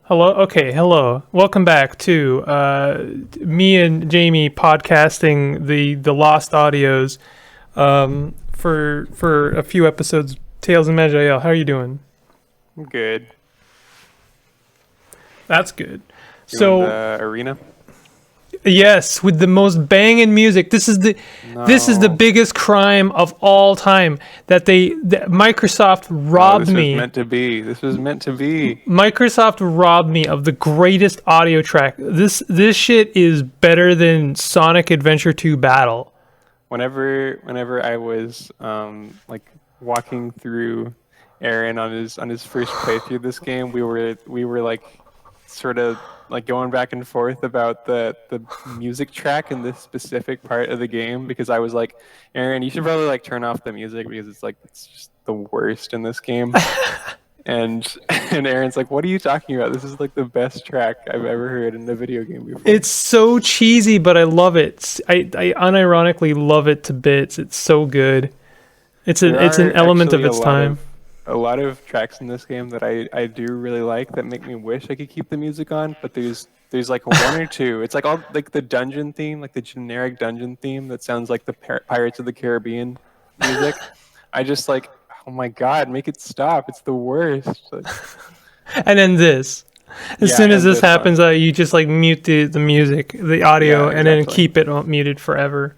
Hello. Okay. Hello. Welcome back to me and Jamie podcasting the lost audios for a few episodes. Tales and Maj'Eyal. How are you doing? I'm good. That's good. Doing So the arena? yes, with the most banging music. This is the No. biggest crime of all time that Microsoft No, robbed this was me. meant to be. This was meant to be. Microsoft robbed me of the greatest audio track. This shit is better than Sonic Adventure 2 Battle. Whenever I was like walking through Aaron on his first playthrough this game, we were like sort of like going back and forth about the music track in this specific part of the game because I was like, Aaron, you should probably like turn off the music because it's just the worst in this game. And and Aaron's like, "What are you talking about? This is like the best track I've ever heard in a video game before." It's so cheesy, but I love it. I unironically love it to bits. It's so good. There It's an are element of actually its time. a lot of tracks in this game that I do really like that make me wish I could keep the music on, but there's like one or two. It's like all like the dungeon theme, like the generic dungeon theme that sounds like the Pirates of the Caribbean music. I just like, oh my god, make it stop. It's the worst. Like, And then this. As yeah, soon as and this this one. happens, you just like mute the music, the Yeah, audio, and then exactly. keep it muted forever.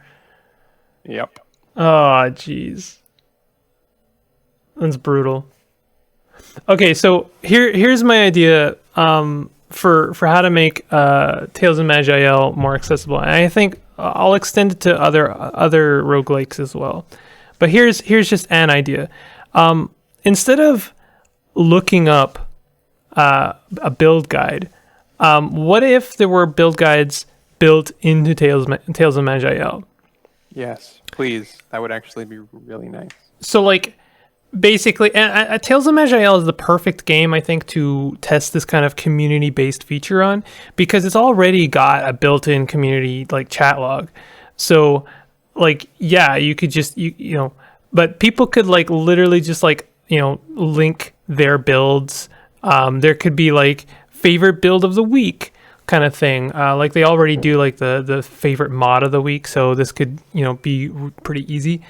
Yep. Oh, jeez. That's brutal. Okay, so here's my idea for how to make Tales of Maj'Eyal more accessible. And I think I'll extend it to other roguelikes as well. But here's just an idea. Instead of looking up a build guide, what if there were build guides built into Tales of Maj'Eyal? Yes, please. That would actually be really nice. So like basically, and Tales of Maj'Eyal is the perfect game, I think, to test this kind of community-based feature on because it's already got a built-in community like chat log. So, like, yeah, you could just you know, but people could like literally just like link their builds. There could be like favorite build of the week kind of thing. Like they already do like the favorite mod of the week, so this could be pretty easy.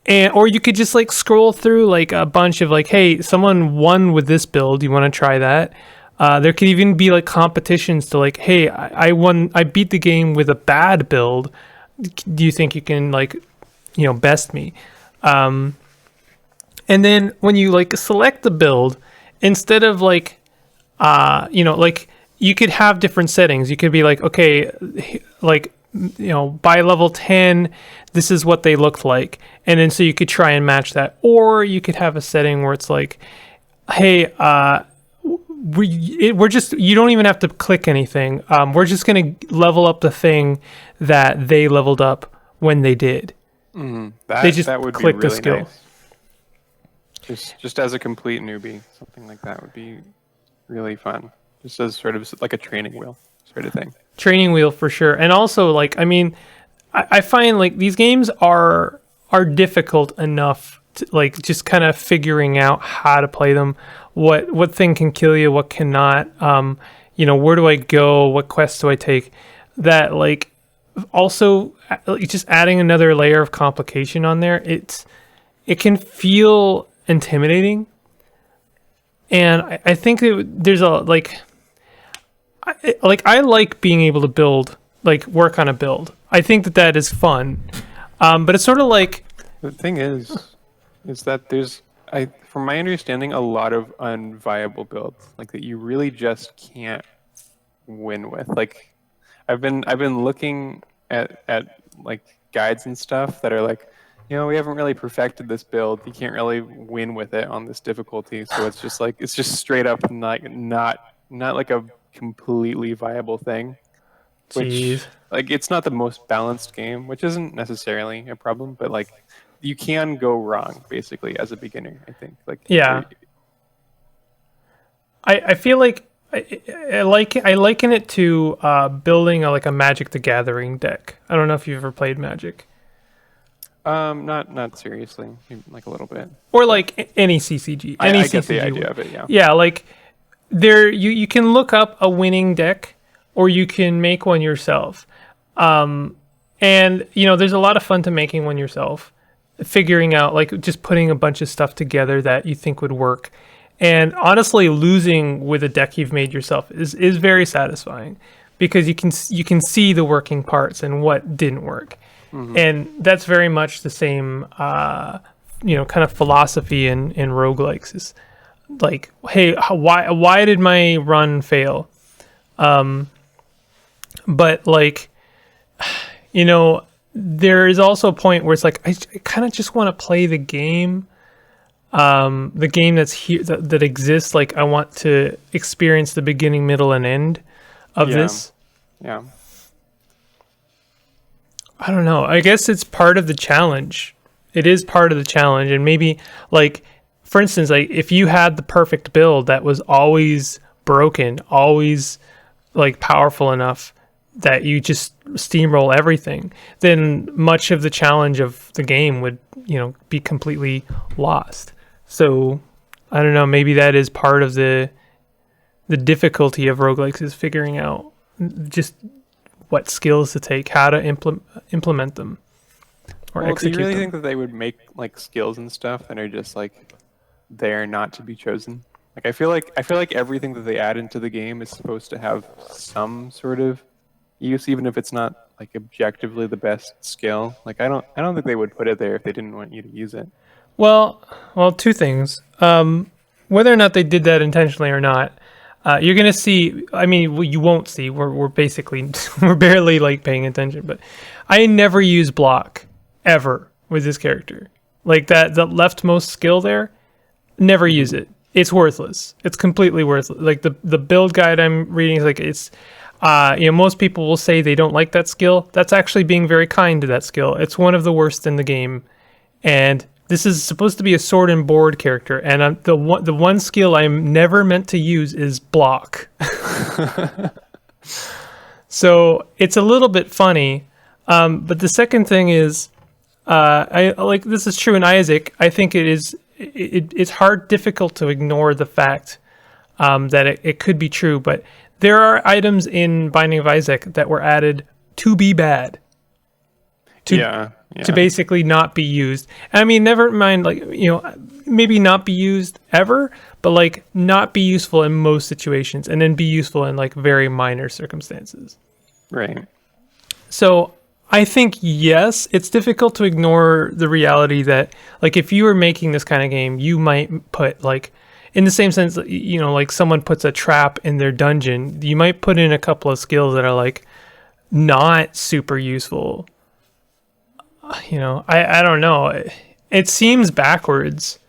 And or you could just like scroll through like a bunch of like, hey, someone won with this build. You want to try that? There could even be like competitions to like, hey, I won. I beat the game with a bad build. Do you think you can like, best me? And then when you like select the build, instead of like, like you could have different settings. You could be like, okay, like by level 10 this is what they looked like, and then so you could try and match that, or you could have a setting where it's like, hey, we're just, you don't even have to click anything, we're just going to level up the thing that they leveled up when they did. They just That would be click the really skill. nice. Just as a complete newbie, something like that would be really fun. Just as sort of like a training wheel sort of thing. Training wheel for sure. And also like, I mean, I find like these games are difficult enough to, like, just kind of figuring out how to play them, what thing can kill you, what cannot, where do I go, what quests do I take, that like also just adding another layer of complication on there, it can feel intimidating. And I think there's a like I like being able to build, like work on a build. I think that is fun. But it's sort of like, The thing is that from my understanding, a lot of unviable builds like that you really just can't win with. Like I've been looking at like guides and stuff that are like, we haven't really perfected this build. You can't really win with it on this difficulty. So it's just straight up not like a completely viable thing. geez. Which like it's not the most balanced game, which isn't necessarily a problem, but like you can go wrong basically as a beginner, I think. Like Yeah. I feel like I liken it to building like a Magic the Gathering deck. I don't know if you've ever played Magic. not seriously, like a little bit. Or But like any CCG. I get the idea of it, yeah. Yeah, like you can look up a winning deck, or you can make one yourself. And there's a lot of fun to making one yourself, figuring out, like, just putting a bunch of stuff together that you think would work. And honestly, losing with a deck you've made yourself is very satisfying, because you can see the working parts and what didn't work. And that's very much the same kind of philosophy in roguelikes. Is like, hey, why did my run fail? But like, there is also a point where it's like, I kind of just want to play the game. The game that's here, that exists. Like, I want to experience the beginning, middle, and end of this. Yeah. I don't know. I guess it's part of the challenge. It is part of the challenge. And maybe, like, for instance, like, if you had the perfect build that was always broken, always, like, powerful enough that you just steamroll everything, then much of the challenge of the game would, be completely lost. So, I don't know, maybe that is part of the difficulty of roguelikes, is figuring out just what skills to take, how to implement them, or execute do you really them. think that they would make like skills and stuff that are just like there not to be chosen? Like, I feel like everything that they add into the game is supposed to have some sort of use, even if it's not like objectively the best skill. Like, I don't think they would put it there if they didn't want you to use it. Well, two things. Whether or not they did that intentionally or not, you're gonna see. I mean, you won't see. We're basically we're barely like paying attention. But I never use block ever with this character. Like, that the leftmost skill there, never use it. It's worthless. It's completely worthless. Like, the build guide I'm reading is like, it's most people will say they don't like that skill. That's actually being very kind to that skill. It's one of the worst in the game, and this is supposed to be a sword and board character, and the one skill I'm never meant to use is block. So it's a little bit funny. But the second thing is, I like, this is true in Isaac. I think it's difficult to ignore the fact that it could be true, but there are items in Binding of Isaac that were added to be bad. To basically not be used. I mean, never mind, like, maybe not be used ever, but like not be useful in most situations, and then be useful in like very minor circumstances. Right. So I think, yes, it's difficult to ignore the reality that, like, if you were making this kind of game, you might put, like, in the same sense, like someone puts a trap in their dungeon, you might put in a couple of skills that are like not super useful. I don't know. It seems backwards.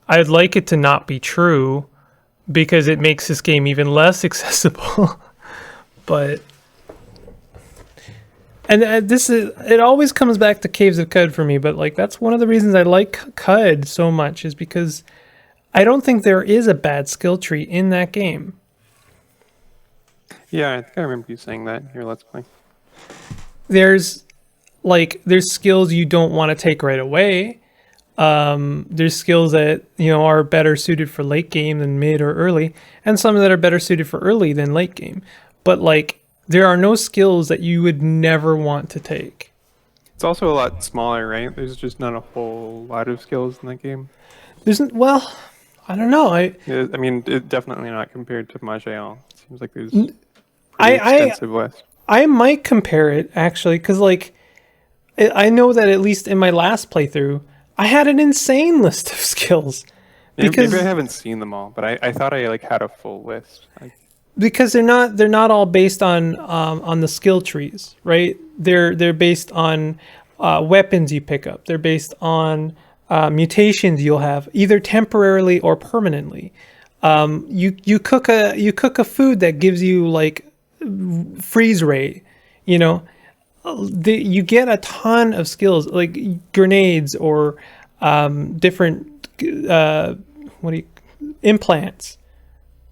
I'd like it to not be true, because it makes this game even less accessible. But, and it always comes back to Caves of Qud for me, but like, that's one of the reasons I like Qud so much, is because I don't think there is a bad skill tree in that game. Yeah, I think I remember you saying that in your Let's Play. There's skills you don't want to take right away. There's skills that, are better suited for late game than mid or early, and some that are better suited for early than late game. But like, there are no skills that you would never want to take. It's also a lot smaller, right? There's just not a whole lot of skills in that game. Well, I don't know. I mean, definitely not compared to Maj'Eyal. It seems like there's pretty extensive list. I might compare it, actually, because like, I know that at least in my last playthrough, I had an insane list of skills. Because maybe I haven't seen them all, but I thought I like had a full list. Because they're not all based on the skill trees, right? They're based on weapons you pick up. They're based on mutations you'll have, either temporarily or permanently. You cook a food that gives you like freeze rate, you get a ton of skills, like grenades or different implants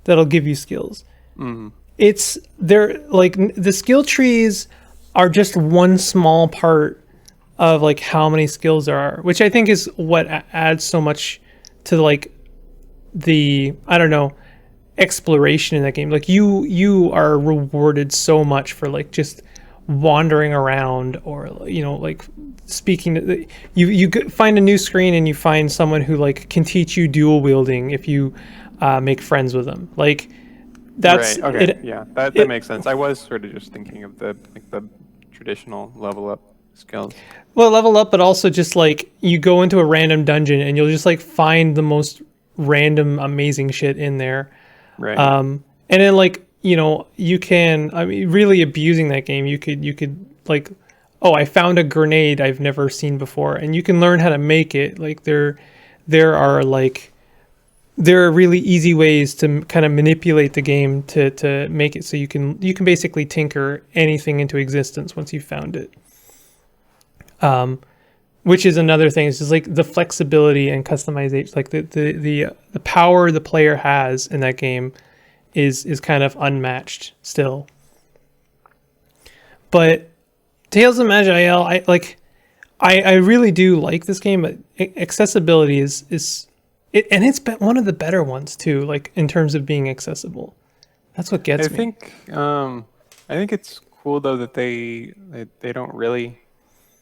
that'll give you skills. It's they're like, the skill trees are just one small part of like how many skills there are, which I think is what adds so much to like the, I don't know, exploration in that game. Like you are rewarded so much for like just wandering around, or like speaking to find a new screen and you find someone who like can teach you dual wielding if you make friends with them. Like that's Right. Okay. it. Yeah. That It makes sense. I was sort of just thinking of the traditional level up skills. well, level up, but also just like you go into a random dungeon and you'll just like find the most random amazing shit in there. Right. And then like you can, I mean, really abusing that game, you could like, oh, I found a grenade I've never seen before, and you can learn how to make it. Like there are like there are really easy ways to kind of manipulate the game to make it so you can basically tinker anything into existence once you've found it. Which is another thing. It's just like the flexibility and customization, like the power the player has in that game is kind of unmatched still. But Tales of Maj'Eyal, I really do like this game, but accessibility is it, and it's been one of the better ones too, like in terms of being accessible. That's what I gets me. think I think it's cool though that they don't really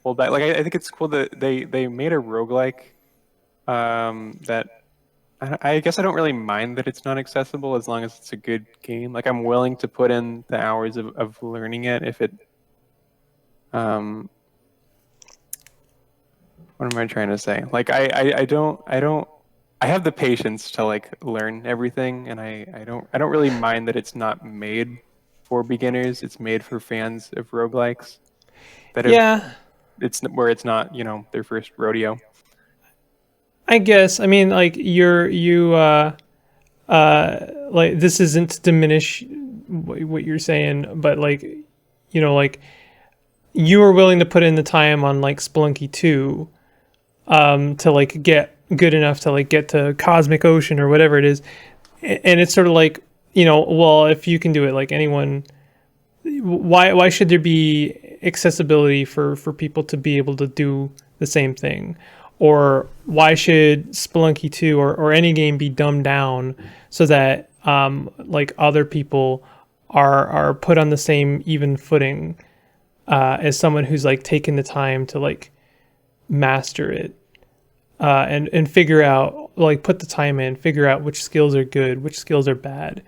hold back. Like I think it's cool that they made a roguelike that I guess I don't really mind that it's not accessible as long as it's a good game. Like I'm willing to put in the hours of learning it if it um what am I trying to say? Like I don't I have the patience to like learn everything, and I don't really mind that it's not made for beginners. It's made for fans of roguelikes that have Yeah, it's where it's not, their first rodeo. I guess. I mean, like like this isn't to diminish what you're saying, but like like you were willing to put in the time on like Spelunky 2 to like get good enough to like get to Cosmic Ocean or whatever it is. And it's sort of like, well, if you can do it, like anyone, why should there be accessibility for people to be able to do the same thing? Or why should Spelunky 2 or any game be dumbed down so that like other people are put on the same even footing as someone who's like taken the time to like master it and figure out, like, put the time in, figure out which skills are good, which skills are bad.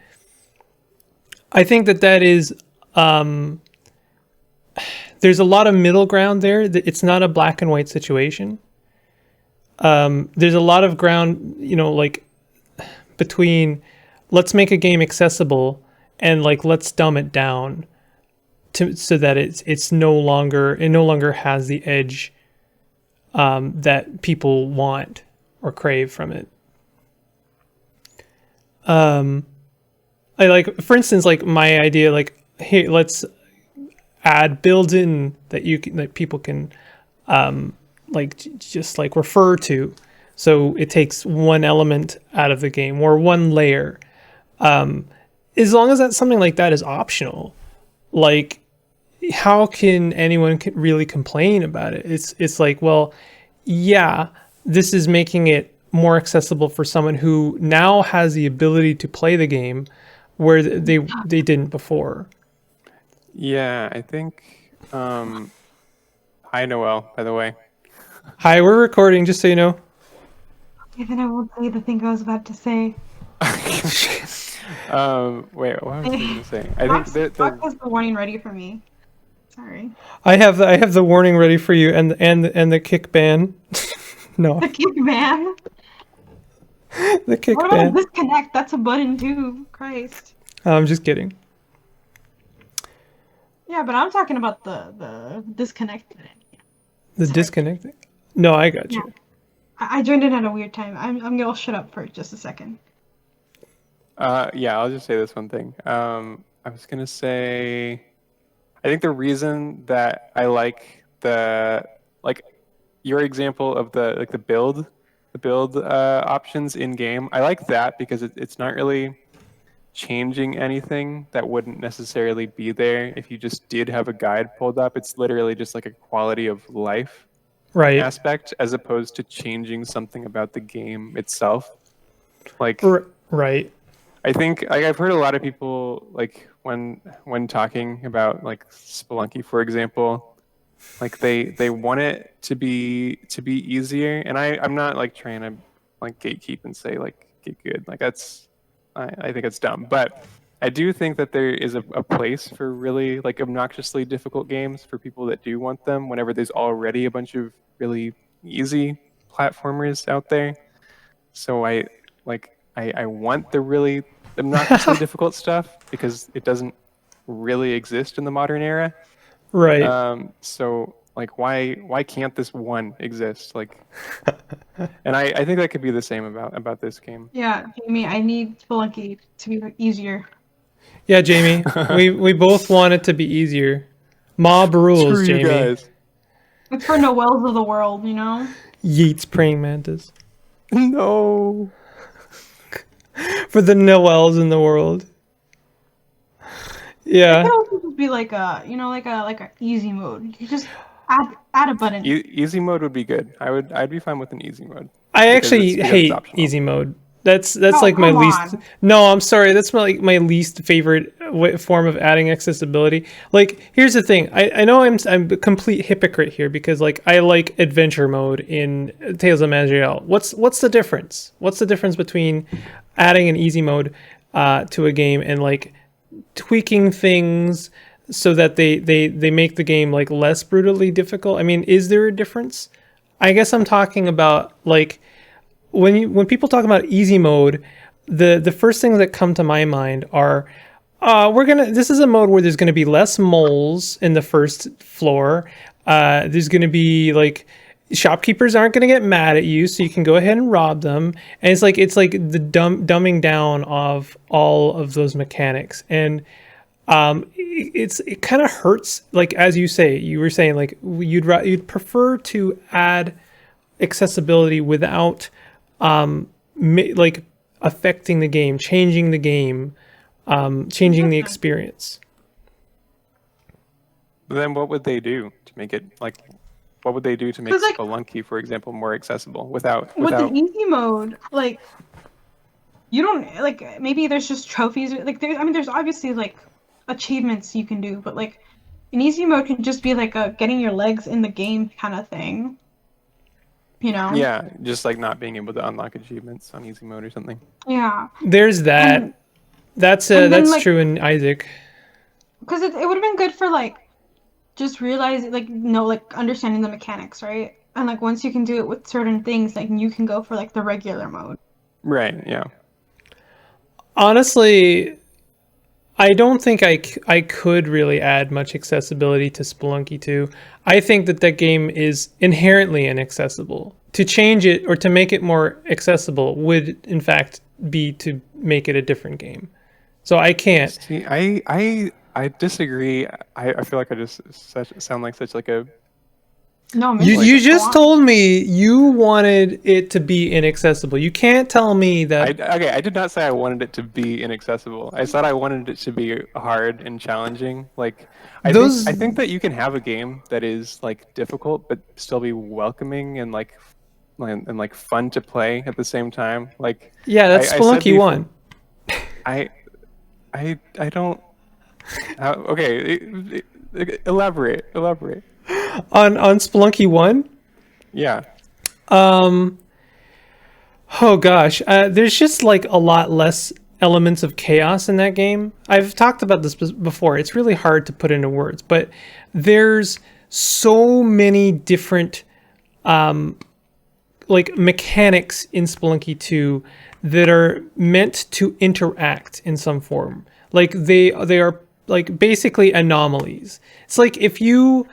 I think that is there's a lot of middle ground there. It's not a black and white situation. There's a lot of ground, like between let's make a game accessible and like let's dumb it down so that it no longer has the edge that people want or crave from it. I like, for instance, like my idea, like, hey, let's add builds in that that people can like just like refer to, so it takes one element out of the game or one layer. As long as that something like that is optional, like how can anyone really complain about it? It's like, well, yeah, this is making it more accessible for someone who now has the ability to play the game where they didn't before. Yeah, I think hi Noel, by the way. Hi, we're recording, just so you know. Okay, then I won't say the thing I was about to say. Wait, what was I gonna say? I think Fox has the warning ready for me. Sorry. I have the warning ready for you and the kick ban. No, The kick man. the kick What about ban. disconnect? That's a button too. Christ. I'm just kidding. Yeah, but I'm talking about the disconnect button. The Sorry. disconnecting. No, I got you. I joined in at a weird time. I'm gonna shut up for just a second. Yeah, I'll just say this one thing. I was gonna say, I think the reason that I like your example of the build options in game, I like that because it's not really changing anything that wouldn't necessarily be there if you just did have a guide pulled up. It's literally just like a quality of life Right. aspect as opposed to changing something about the game itself. Like, Right. I think like I've heard a lot of people like when talking about like Spelunky, for example, like they want it to be easier, and I'm not like trying to like gatekeep and say like get good. Like that's I think it's dumb, but I do think that there is a place for really like obnoxiously difficult games for people that do want them. Whenever there's already a bunch of really easy platformers out there, so I want the really obnoxiously difficult stuff because it doesn't really exist in the modern era. Right. So like why can't this one exist? Like, and I think that could be the same about this game. Yeah, Jamie, I need Spelunky to be easier. Yeah, Jamie. We both want it to be easier. Mob rules, Screw you Jamie. guys. It's for Noels of the world, you know? Yeats praying mantis. No. For the Noels in the world. It Yeah. could also just be like a, you know, like a easy mode. You just add a button. Easy mode would be good. I'd be fine with an easy mode. I because actually it's hate optional. easy mode. That's Oh, like my come least. on. No, I'm sorry. That's my least favorite form of adding accessibility. Like, here's the thing. I know I'm a complete hypocrite here because like I like adventure mode in Tales of Maj'Eyal. What's the difference? What's the difference between adding an easy mode to a game and like tweaking things so that they make the game like less brutally difficult? I mean, is there a difference? I guess I'm talking about like when people talk about easy mode, the first things that come to my mind are this is a mode where there's gonna be less moles in the first floor. There's gonna be like shopkeepers aren't gonna get mad at you, so you can go ahead and rob them. And it's like the dumbing down of all of those mechanics. And it kind of hurts, like as you were saying, like you'd prefer to add accessibility without like affecting the game, changing the game, changing the experience. But then what would they do to make it like? What would they do to make 'Cause, like- Spelunky, for example, more accessible without With an easy mode, like you don't like maybe there's just trophies like there's obviously like achievements you can do, but like an easy mode can just be like a getting your legs in the game kind of thing. You know? Yeah, just like not being able to unlock achievements on easy mode or something. Yeah. There's that. And- that's and then, like- true in Isaac. Because it would have been good for like just realizing like understanding the mechanics, right? And like once you can do it with certain things, like you can go for like the regular mode. Right. Yeah. Honestly, I don't think I could really add much accessibility to Spelunky 2. I think that game is inherently inaccessible. To change it or to make it more accessible would, in fact, be to make it a different game. So I can't. See, I disagree. I feel like I just sound like such like a. No, You just told me you wanted it to be inaccessible. You can't tell me that. I did not say I wanted it to be inaccessible. I said I wanted it to be hard and challenging. Like I think that you can have a game that is like difficult but still be welcoming and like fun to play at the same time. Like yeah, that's Spelunky 1. I don't. Okay, elaborate. On Spelunky 1? Yeah. Oh gosh, there's just like a lot less elements of chaos in that game. I've talked about this before. It's really hard to put into words, but there's so many different like mechanics in Spelunky 2 that are meant to interact in some form. Like they are like basically anomalies. It's like if you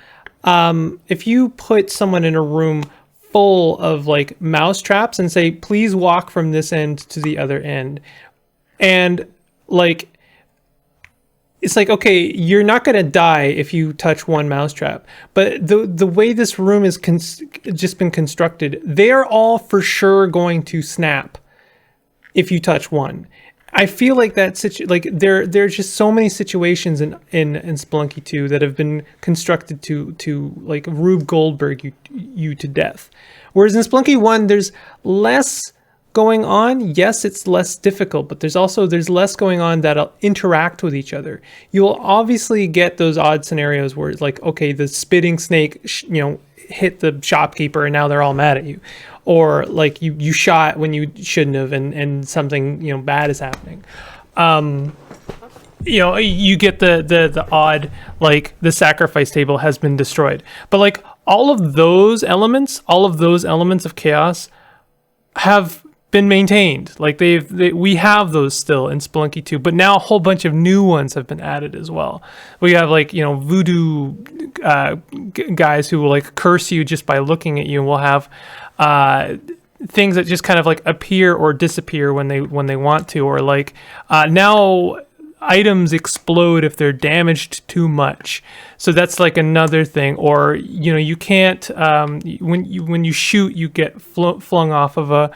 put someone in a room full of like mouse traps and say, please walk from this end to the other end. And like, it's like, okay, you're not going to die if you touch one mousetrap. But the way this room is just been constructed, they are all for sure going to snap if you touch one. I feel like there's just so many situations in Spelunky 2 that have been constructed to like Rube Goldberg you to death. Whereas in Spelunky 1, there's less going on, yes, it's less difficult, but there's less going on that'll interact with each other. You'll obviously get those odd scenarios where it's like, okay, the spitting snake, hit the shopkeeper and now they're all mad at you, or like you shot when you shouldn't have, and something bad is happening. You get the odd, like the sacrifice table has been destroyed, but like all of those elements of chaos have been maintained. Like we have those still in Spelunky 2, but now a whole bunch of new ones have been added as well. We have like voodoo guys who will like curse you just by looking at you, and we'll have things that just kind of like appear or disappear when they want to, or like now items explode if they're damaged too much. So that's like another thing. Or you can't when you shoot, you get flung off of a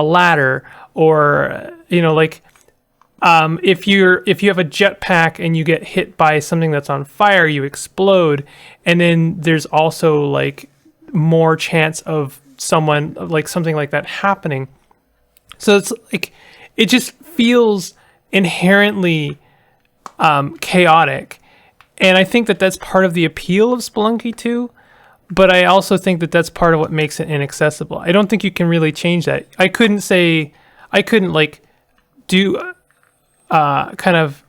ladder, or if you have a jetpack and you get hit by something that's on fire, you explode, and then there's also like more chance of something like that happening. So it's like it just feels inherently chaotic, and I think that that's part of the appeal of Spelunky 2, but I also think that that's part of what makes it inaccessible. I don't think you can really change that. I couldn't like do kind of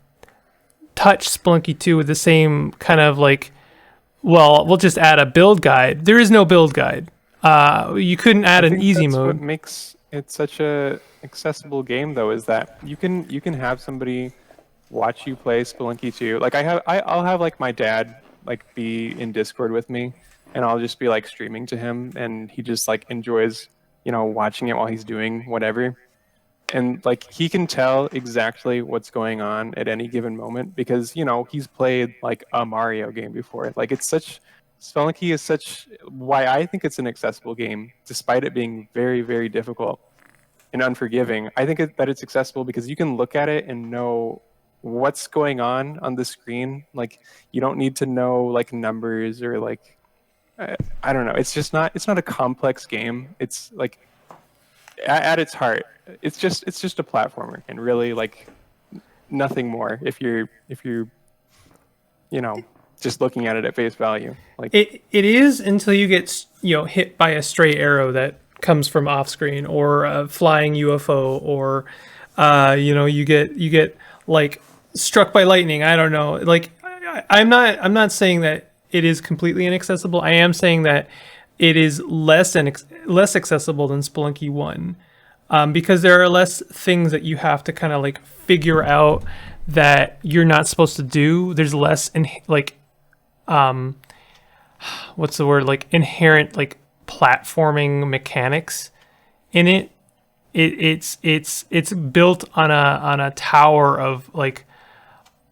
touch Spelunky 2 with the same kind of like, well, we'll just add a build guide. There is no build guide. You couldn't add an easy mode. What makes it such a accessible game, though, is that you can have somebody watch you play Spelunky 2. Like I'll have like my dad like be in Discord with me, and I'll just be like streaming to him, and he just like enjoys watching it while he's doing whatever, and like he can tell exactly what's going on at any given moment because he's played like a Mario game before. Like Spelunky is such why I think it's an accessible game, despite it being very, very difficult and unforgiving. I think that it's accessible because you can look at it and know what's going on the screen. Like you don't need to know like numbers or like I don't know. It's not a complex game. It's like at its heart, it's just a platformer, and really like nothing more. If you're just looking at it at face value, like it is, until you get hit by a stray arrow that comes from off screen, or a flying UFO, or you get like struck by lightning. I don't know. Like I'm not saying that it is completely inaccessible. I am saying that it is less accessible than Spelunky 1, because there are less things that you have to kind of like figure out that you're not supposed to do. There's less what's the word, like inherent like platforming mechanics in it. It's built on a tower of like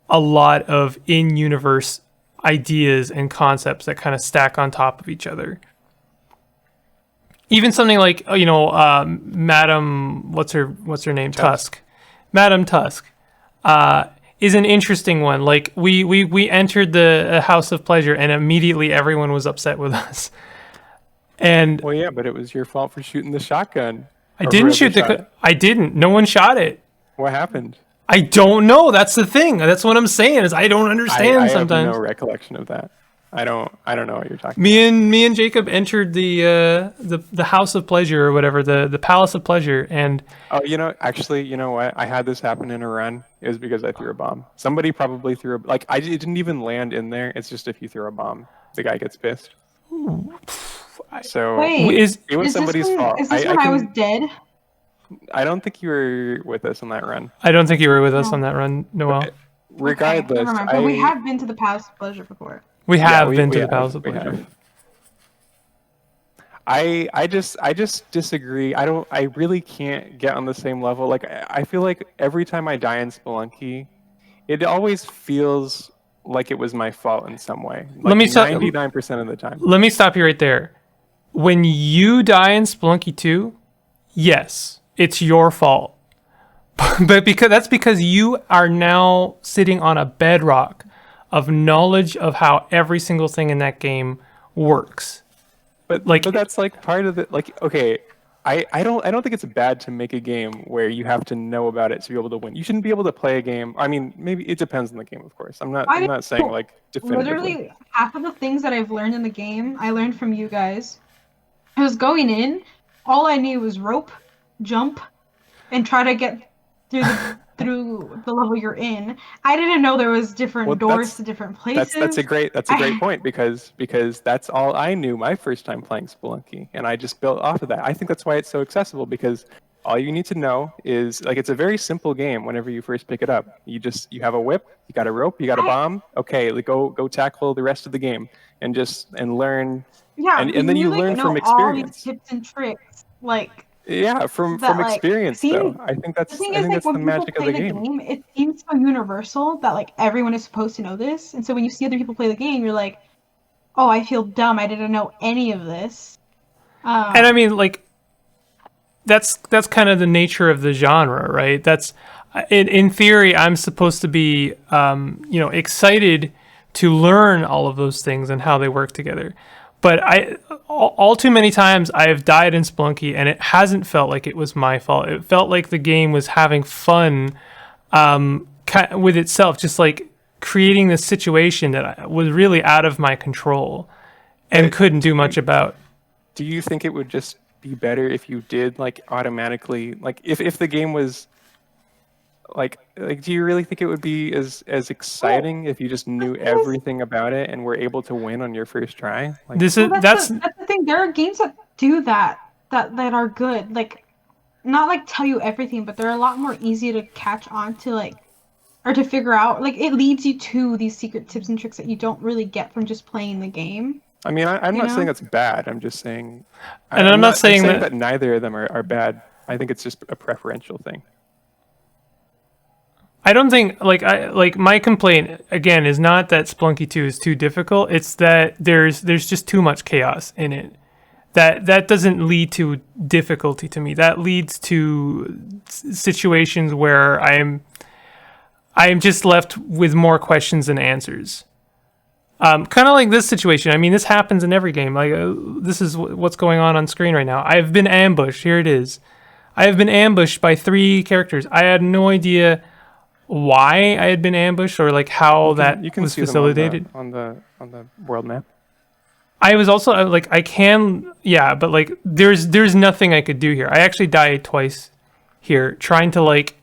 a lot of in-universe ideas and concepts that kind of stack on top of each other. Even something like Madam, what's her name, Tusk. Madam Tusk is an interesting one. Like we entered the House of Pleasure, and immediately everyone was upset with us. And well, yeah, but it was your fault for shooting the shotgun. I didn't shoot I didn't. No one shot it. What happened? I don't know. That's the thing. That's what I'm saying. Is I don't understand I sometimes. have no recollection of that. I don't know what you're talking about. Me and Jacob entered the House of Pleasure, or whatever, the Palace of Pleasure, and actually, you know what? I had this happen in a run. It was because I threw a bomb. Somebody probably threw it didn't even land in there. It's just if you throw a bomb, the guy gets pissed. So wait, it was somebody's fault. Is this when I was dead? I don't think you were with us on that run. I don't think you were with us on that run, Noel. Regardless, okay, never mind. But we have been to the Palace of Pleasure before. We have been to the Palace of Pleasure. I just disagree. I really can't get on the same level. Like I feel like every time I die in Spelunky, it always feels like it was my fault in some way. Like let me 99% of the time. Let me stop you right there. When you die in Spelunky 2, yes, it's your fault. But that's because you are now sitting on a bedrock of knowledge of how every single thing in that game works. But that's like part of it. Like, okay, I don't think it's bad to make a game where you have to know about it to be able to win. You shouldn't be able to play a game. I mean, maybe it depends on the game, of course. I'm I not saying know like definitively. literally half of the things that I've learned in the game, I learned from you guys. I was going in, all I knew was rope, jump, and try to get through the level you're in. I didn't know there was different Well, doors to different places. that's a great point because that's all I knew my first time playing Spelunky, and I just built off of that. I think that's why it's so accessible, because all you need to know is, like, it's a very simple game whenever you first pick it up. You have a whip, you got a rope, you got a bomb. Okay, like, go tackle the rest of the game and learn. Yeah, and then you like, learn know from all these experience. tips and tricks, like Yeah, from that, like, experience though. I think the thing is, like, that's the when people magic of play the the game. game, it seems so universal that, like, everyone is supposed to know this. And so when you see other people play the game, you're like, oh, I feel dumb. I didn't know any of this. And I mean, like, that's kind of the nature of the genre, right? That's in theory, I'm supposed to be, excited to learn all of those things and how they work together. But all too many times I have died in Spelunky, and it hasn't felt like it was my fault. It felt like the game was having fun with itself, just like creating this situation that was really out of my control and couldn't do much about. Do you think it would just be better if you did, like, automatically, like, if the game was like do you really think it would be as exciting if you just knew everything about it and were able to win on your first try? Like, That's the thing. There are games that do that are good. Like, not like tell you everything, but they're a lot more easy to catch on to, like, or to figure out. Like, it leads you to these secret tips and tricks that you don't really get from just playing the game. I mean, I'm not saying that's bad. I'm just saying, and I'm not saying that neither of them are bad. I think it's just a preferential thing. I don't think, like my complaint again is not that Spelunky 2 is too difficult. It's that there's just too much chaos in it. That doesn't lead to difficulty to me. That leads to situations where I'm just left with more questions than answers. Kind of like this situation. I mean, this happens in every game. Like, this is what's going on screen right now. I've been ambushed. Here it is. I have been ambushed by 3 characters. I had no idea why I had been ambushed or like how that was facilitated on the world map. I was also like, but like there's nothing I could do here. I actually died twice here trying to like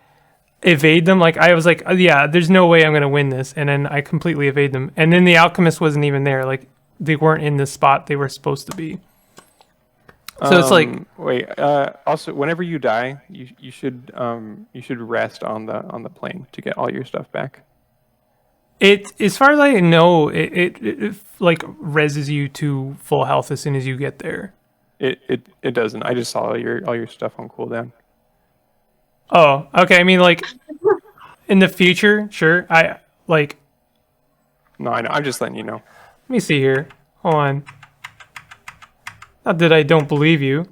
evade them. Like, I was like, yeah, there's no way I'm gonna win this, and then I completely evade them. And then the alchemist wasn't even there. Like, they weren't in the spot they were supposed to be. So it's like, wait. Also, whenever you die, you should rest on the plane to get all your stuff back. As far as I know, it like reses you to full health as soon as you get there. It doesn't. I just saw all your stuff on cooldown. Oh, okay. I mean, like, in the future, sure. No, I know. I'm just letting you know. Let me see here. Hold on. Not that I don't believe you.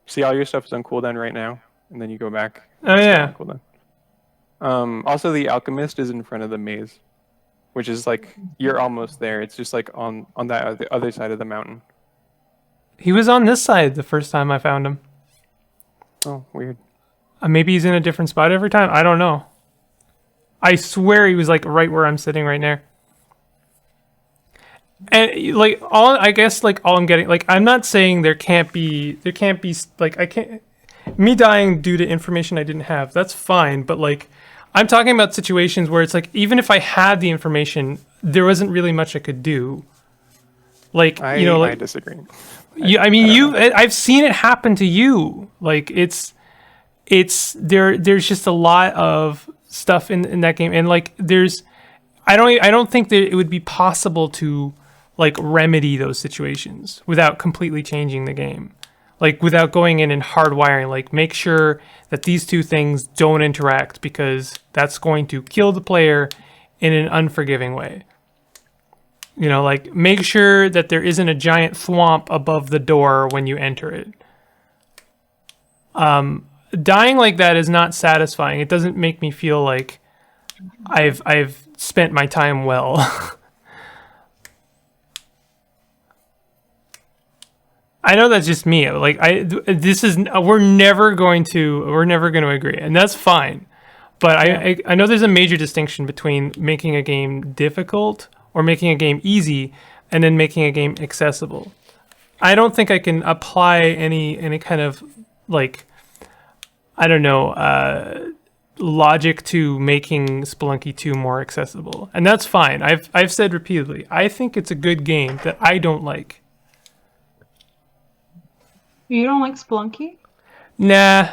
See, all your stuff is on cooldown right now, and then you go back. Oh, yeah. Also, the alchemist is in front of the maze, which is like, you're almost there. It's just like on the other side of the mountain. He was on this side the first time I found him. Oh, weird. Maybe he's in a different spot every time. I don't know. I swear he was like right where I'm sitting right now. And like all I'm getting, like, I'm not saying there can't be like, I can't, me dying due to information I didn't have. That's fine, but like, I'm talking about situations where it's like, even if I had the information, there wasn't really much I could do. Like, I disagree. I've seen it happen to you. Like, there's just a lot of stuff in that game, and like, I don't think that it would be possible to like remedy those situations without completely changing the game. Like, without going in and hardwiring, like, make sure that these two things don't interact, because that's going to kill the player in an unforgiving way. Like, make sure that there isn't a giant thwomp above the door when you enter it. Dying like that is not satisfying. It doesn't make me feel like I've spent my time well. I know that's just me. Like we're never going to agree, and that's fine. But I know there's a major distinction between making a game difficult or making a game easy, and then making a game accessible. I don't think I can apply any kind of like, I don't know, logic to making Spelunky 2 more accessible, and that's fine. I've said repeatedly, I think it's a good game that I don't like. You don't like Spelunky? Nah.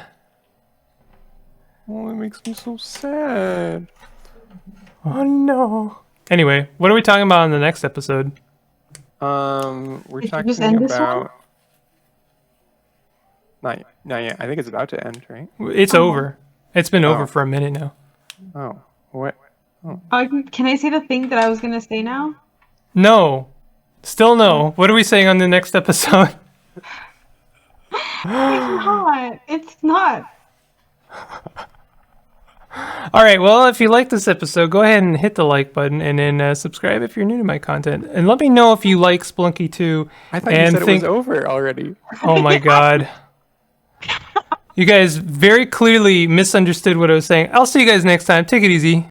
Oh, it makes me so sad. Oh no. Anyway, what are we talking about in the next episode? We're Did you talking just end this one? about. Not yet. I think it's about to end, right? It's over. It's been over for a minute now. Oh, what? Can I say the thing that I was gonna say now? No. Still no. What are we saying on the next episode? It's not. It's not. All right. Well, if you like this episode, go ahead and hit the like button, and then subscribe if you're new to my content, and let me know if you like Spelunky 2. I thought you said it was over already. Oh my god. You guys very clearly misunderstood what I was saying. I'll see you guys next time. Take it easy.